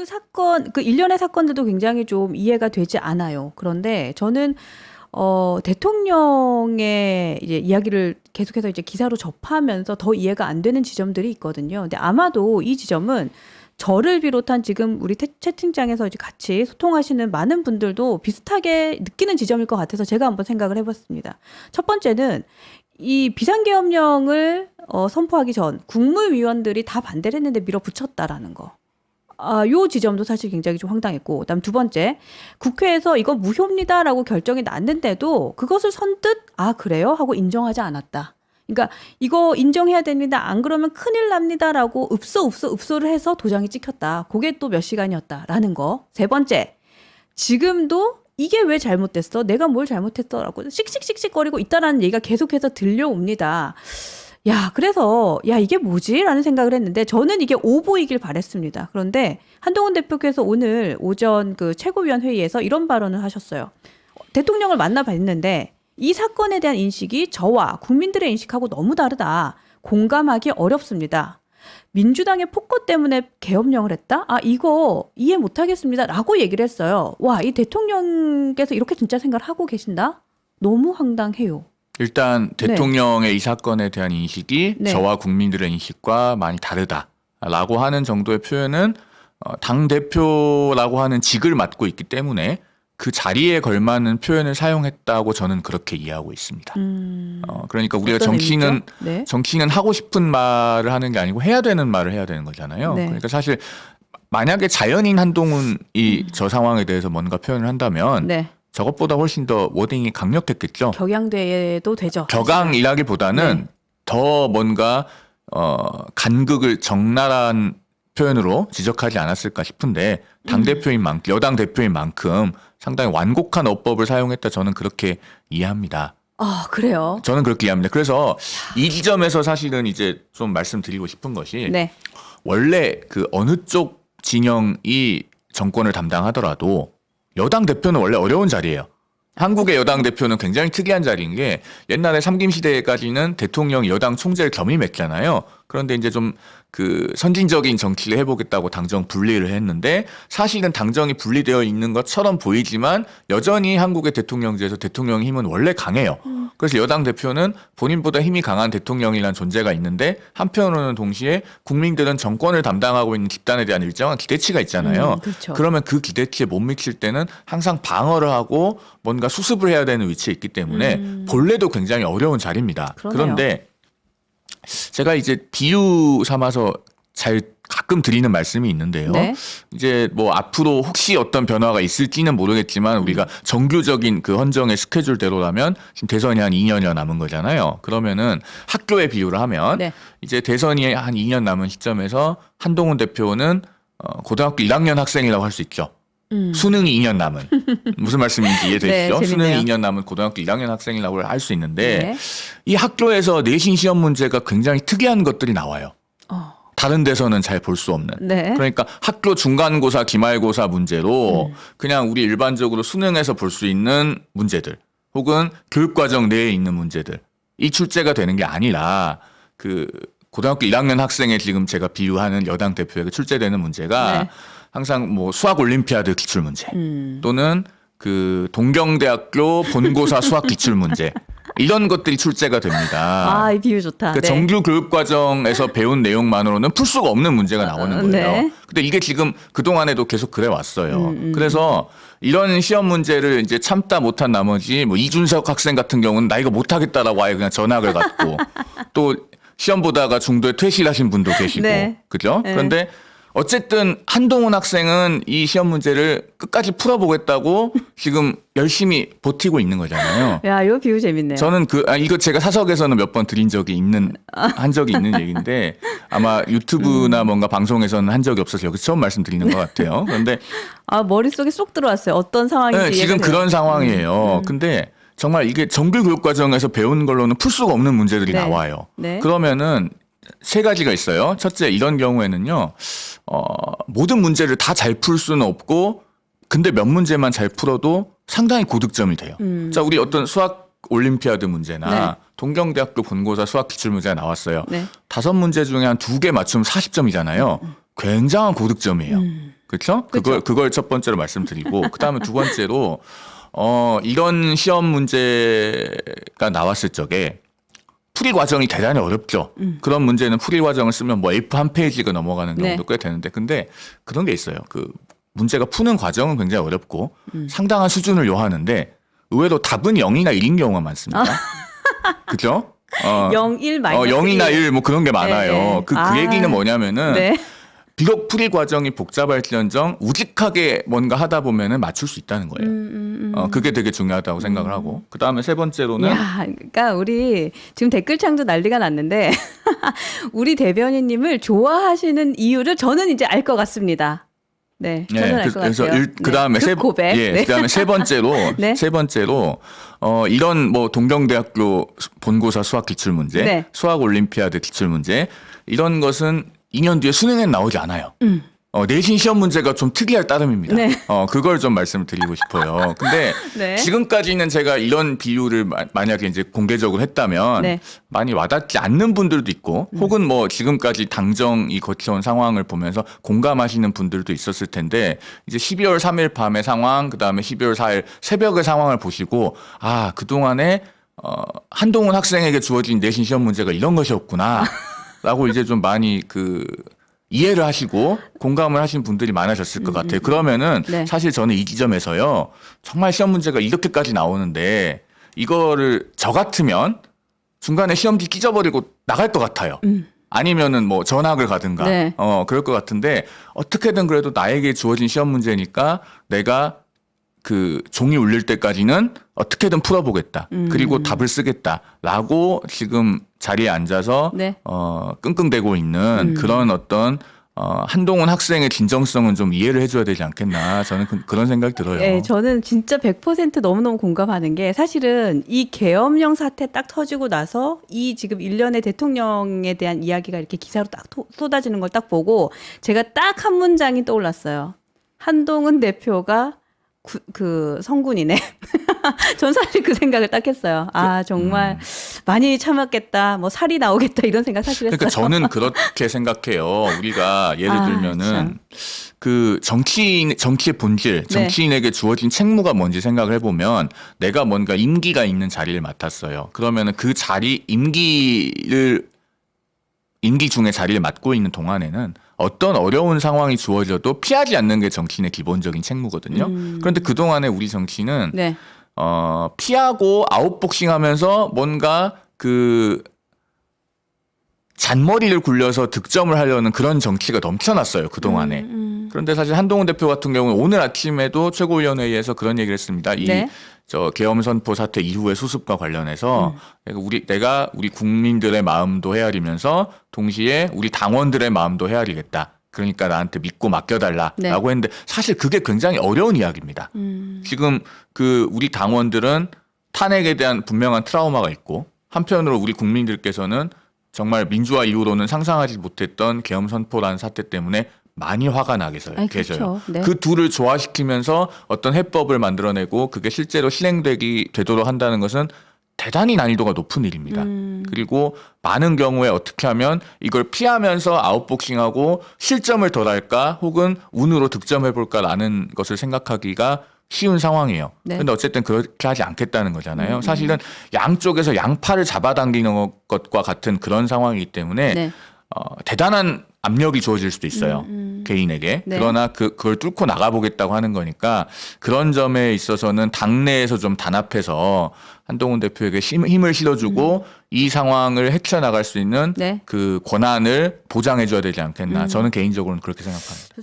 그 사건, 그 일련의 사건들도 굉장히 좀 이해가 되지 않아요. 그런데 저는 대통령의 이제 이야기를 계속해서 이제 기사로 접하면서 더 이해가 안 되는 지점들이 있거든요. 근데 아마도 이 지점은 저를 비롯한 지금 우리 채팅창에서 이제 같이 소통하시는 많은 분들도 비슷하게 느끼는 지점일 것 같아서 제가 한번 생각을 해봤습니다. 첫 번째는 이 비상계엄령을 선포하기 전 국무위원들이 다 반대를 했는데 밀어붙였다라는 거. 요 지점도 사실 굉장히 좀 황당했고, 그다음 두 번째, 국회에서 이건 무효입니다라고 결정이 났는데도 그것을 선뜻 그래요? 하고 인정하지 않았다. 그러니까 이거 인정해야 됩니다. 안 그러면 큰일 납니다라고 읍소를 해서 도장이 찍혔다. 그게 또 몇 시간이었다라는 거. 세 번째, 지금도 이게 왜 잘못됐어? 내가 뭘 잘못했더라고 씩씩씩씩거리고 있다라는 얘기가 계속해서 들려옵니다. 그래서 이게 뭐지? 라는 생각을 했는데 저는 이게 오보이길 바랬습니다. 그런데 한동훈 대표께서 오늘 오전 그 최고위원 회의에서 이런 발언을 하셨어요. 대통령을 만나봤는데 이 사건에 대한 인식이 저와 국민들의 인식하고 너무 다르다. 공감하기 어렵습니다. 민주당의 폭거 때문에 계엄령을 했다? 이거 이해 못하겠습니다. 라고 얘기를 했어요. 이 대통령께서 이렇게 진짜 생각을 하고 계신다? 너무 황당해요. 일단 대통령의 이 사건에 대한 인식이 저와 국민들의 인식과 많이 다르다라고 하는 정도의 표현은 당대표라고 하는 직을 맡고 있기 때문에 그 자리에 걸맞는 표현을 사용했다고 저는 그렇게 이해하고 있습니다. 그러니까 우리가 정치는 하고 싶은 말을 하는 게 아니고 해야 되는 말을 해야 되는 거잖아요. 그러니까 사실 만약에 자연인 한동훈이 저 상황에 대해서 뭔가 표현을 한다면 저것보다 훨씬 더 워딩이 강력했겠죠. 격양돼도 되죠. 격앙이라기보다는 더 뭔가 간극을 적나라한 표현으로 지적하지 않았을까 싶은데 당대표인 만큼, 여당 대표인 만큼 상당히 완곡한 어법을 사용했다 저는 그렇게 이해합니다. 그래요? 저는 그렇게 이해합니다. 그래서 이 지점에서 사실은 이제 좀 말씀드리고 싶은 것이 원래 그 어느 쪽 진영이 정권을 담당하더라도 여당 대표는 원래 어려운 자리예요. 한국의 여당 대표는 굉장히 특이한 자리인 게 옛날에 삼김시대까지는 대통령이 여당 총재를 겸임했잖아요. 그런데 이제 좀 그 선진적인 정치를 해보겠다고 당정 분리를 했는데 사실은 당정이 분리되어 있는 것처럼 보이지만 여전히 한국의 대통령제에서 대통령의 힘은 원래 강해요. 그래서 여당 대표는 본인보다 힘이 강한 대통령이라는 존재가 있는데 한편으로는 동시에 국민들은 정권을 담당하고 있는 집단에 대한 일정한 기대치가 있잖아요. 그렇죠. 그러면 그 기대치에 못 미칠 때는 항상 방어를 하고 뭔가 수습을 해야 되는 위치에 있기 때문에 본래도 굉장히 어려운 자리입니다. 그런데 제가 이제 비유 삼아서 가끔 드리는 말씀이 있는데요. 이제 뭐 앞으로 혹시 어떤 변화가 있을지는 모르겠지만 우리가 정규적인 그 헌정의 스케줄대로라면 지금 대선이 한 2년여 남은 거잖아요. 그러면은 학교에 비유를 하면 이제 대선이 한 2년 남은 시점에서 한동훈 대표는 고등학교 1학년 학생이라고 할 수 있죠. 수능이 2년 남은 무슨 말씀인지 이해되시죠? 수능이 2년 남은 고등학교 1학년 학생이라고 할 수 있는데 이 학교에서 내신 시험 문제가 굉장히 특이한 것들이 나와요. 다른 데서는 잘 볼 수 없는. 그러니까 학교 중간고사, 기말고사 문제로 그냥 우리 일반적으로 수능에서 볼 수 있는 문제들 혹은 교육과정 내에 있는 문제들 이 출제가 되는 게 아니라 그 고등학교 1학년 학생에 지금 제가 비유하는 여당 대표에게 출제되는 문제가 항상 뭐 수학 올림피아드 기출 문제 또는 그 동경대학교 본고사 수학 기출 문제 이런 것들이 출제가 됩니다. 이 비유 좋다. 그러니까 정규 교육과정에서 배운 내용만으로는 풀 수가 없는 문제가 나오는 거예요. 근데 이게 지금 그동안에도 계속 그래 왔어요. 그래서 이런 시험 문제를 이제 참다 못한 나머지 뭐 이준석 학생 같은 경우는 나 이거 못하겠다라고 아예 그냥 전학을 갔고 또 시험 보다가 중도에 퇴실하신 분도 계시고 그죠? 그런데 어쨌든 한동훈 학생은 이 시험 문제를 끝까지 풀어보겠다고 지금 열심히 버티고 있는 거잖아요. 이 비유 재밌네요. 저는 이거 제가 사석에서는 몇 번 드린 적이 한 적이 있는 얘기인데 아마 유튜브나 뭔가 방송에서는 한 적이 없어서 여기서 처음 말씀드리는 것 같아요. 그런데 머릿속에 쏙 들어왔어요. 어떤 상황인지. 지금 그런 상황이에요. 근데 정말 이게 정규 교육 과정에서 배운 걸로는 풀 수가 없는 문제들이 나와요. 그러면은 세 가지가 있어요. 첫째, 이런 경우에는요, 모든 문제를 다 잘 풀 수는 없고, 근데 몇 문제만 잘 풀어도 상당히 고득점이 돼요. 자, 우리 어떤 수학 올림피아드 문제나 동경대학교 본고사 수학 기출 문제가 나왔어요. 5문제 중에 한 2개 맞추면 40점이잖아요. 굉장한 고득점이에요. 그렇죠? 그걸 첫 번째로 말씀드리고 그다음에 두 번째로 이런 시험 문제가 나왔을 적에 풀이 과정이 대단히 어렵죠. 그런 문제는 풀이 과정을 쓰면 뭐 A4 한 페이지가 넘어가는 경우도 꽤 되는데 근데 그런 게 있어요. 그 문제가 푸는 과정은 굉장히 어렵고 상당한 수준을 요하는데 의외로 답은 0이나 1인 경우가 많습니다. 그죠? 0, 1 마이너스 0이나 1 뭐 그런 게 많아요. 네. 그 얘기는 뭐냐면은 네. 비록 풀이 과정이 복잡할지언정 우직하게 뭔가 하다 보면은 맞출 수 있다는 거예요. 그게 되게 중요하다고 생각을 하고 그 다음에 세 번째로는 야, 그러니까 우리 지금 댓글창도 난리가 났는데 우리 대변인님을 좋아하시는 이유를 저는 이제 알 것 같습니다. 네, 저는 알 것 그래서 같아요. 그다음에 고백. 네. 그다음에 세 번째로 네. 이런 뭐 동경대학교 본고사 수학 기출 문제, 네. 수학 올림피아드 기출 문제 이런 것은 2년 뒤에 수능엔 나오지 않아요. 내신 시험 문제가 좀 특이할 따름입니다. 네. 그걸 좀 말씀을 드리고 싶어요. 근데 네. 지금까지는 제가 이런 비유를 만약에 이제 공개적으로 했다면 네. 많이 와닿지 않는 분들도 있고 혹은 뭐 지금까지 당정이 거쳐온 상황을 보면서 공감하시는 분들도 있었을 텐데 이제 12월 3일 밤의 상황 그다음에 12월 4일 새벽의 상황을 보시고 아, 그동안에 한동훈 학생에게 주어진 내신 시험 문제가 이런 것이었구나. 라고 이제 좀 많이 이해를 하시고 공감을 하신 분들이 많아졌을 것 같아요. 그러면은 네. 사실 저는 이 지점에서요. 정말 시험 문제가 이렇게까지 나오는데 이거를 저 같으면 중간에 시험지 찢어버리고 나갈 것 같아요. 아니면은 뭐 전학을 가든가 네. 그럴 것 같은데 어떻게든 그래도 나에게 주어진 시험 문제니까 내가 그 종이 울릴 때까지는 어떻게든 풀어보겠다. 그리고 답을 쓰겠다라고 지금 자리에 앉아서 네. 끙끙대고 있는 그런 어떤 한동훈 학생의 진정성은 좀 이해를 해줘야 되지 않겠나 저는 그런 생각이 들어요. 네, 저는 진짜 100% 너무너무 공감하는 게 사실은 이 계엄령 사태 딱 터지고 나서 이 지금 일련의 대통령에 대한 이야기가 이렇게 기사로 딱 쏟아지는 걸 딱 보고 제가 딱 한 문장이 떠올랐어요. 한동훈 대표가 그 성군이네. 전 사실 그 생각을 딱 했어요. 아, 정말 많이 참았겠다. 뭐 살이 나오겠다 이런 생각 사실 했어요. 그러니까 저는 그렇게 생각해요. 우리가 예를 들면은 참. 그 정치의 본질, 정치인에게 주어진 책무가 뭔지 생각을 해보면 내가 뭔가 임기가 있는 자리를 맡았어요. 그러면은 그 임기 중에 자리를 맡고 있는 동안에는 어떤 어려운 상황이 주어져도 피하지 않는 게 정치인의 기본적인 책무거든요. 그런데 그동안에 우리 정치는 네. 피하고 아웃복싱하면서 뭔가 그 잔머리를 굴려서 득점을 하려는 그런 정치가 넘쳐났어요. 그동안에. 그런데 사실 한동훈 대표 같은 경우는 오늘 아침에도 최고위원회의에서 그런 얘기를 했습니다. 네. 계엄 선포 사태 이후의 수습과 관련해서 내가 우리 국민들의 마음도 헤아리면서 동시에 우리 당원들의 마음도 헤아리겠다. 그러니까 나한테 믿고 맡겨달라라고 네. 했는데 사실 그게 굉장히 어려운 이야기입니다. 지금 우리 당원들은 탄핵에 대한 분명한 트라우마가 있고 한편으로 우리 국민들께서는 정말 민주화 이후로는 상상하지 못했던 계엄 선포라는 사태 때문에 많이 화가 나 계셔요. 그렇죠. 네. 그 둘을 조화시키면서 어떤 해법을 만들어내고 그게 실제로 되도록 한다는 것은 대단히 난이도가 높은 일입니다. 그리고 많은 경우에 어떻게 하면 이걸 피하면서 아웃복싱하고 실점을 덜할까 혹은 운으로 득점해볼까라는 것을 생각하기가 쉬운 상황이에요. 네. 근데 어쨌든 그렇게 하지 않겠다는 거잖아요. 사실은 양쪽에서 양팔을 잡아당기는 것과 같은 그런 상황이기 때문에 네. 대단한 압력이 주어질 수도 있어요. 개인에게. 네. 그러나 그걸 뚫고 나가보겠다고 하는 거니까 그런 점에 있어서는 당내에서 좀 단합해서 한동훈 대표에게 힘을 실어주고 이 상황을 헤쳐나갈 수 있는 네. 그 권한을 보장해줘야 되지 않겠나. 저는 개인적으로는 그렇게 생각합니다.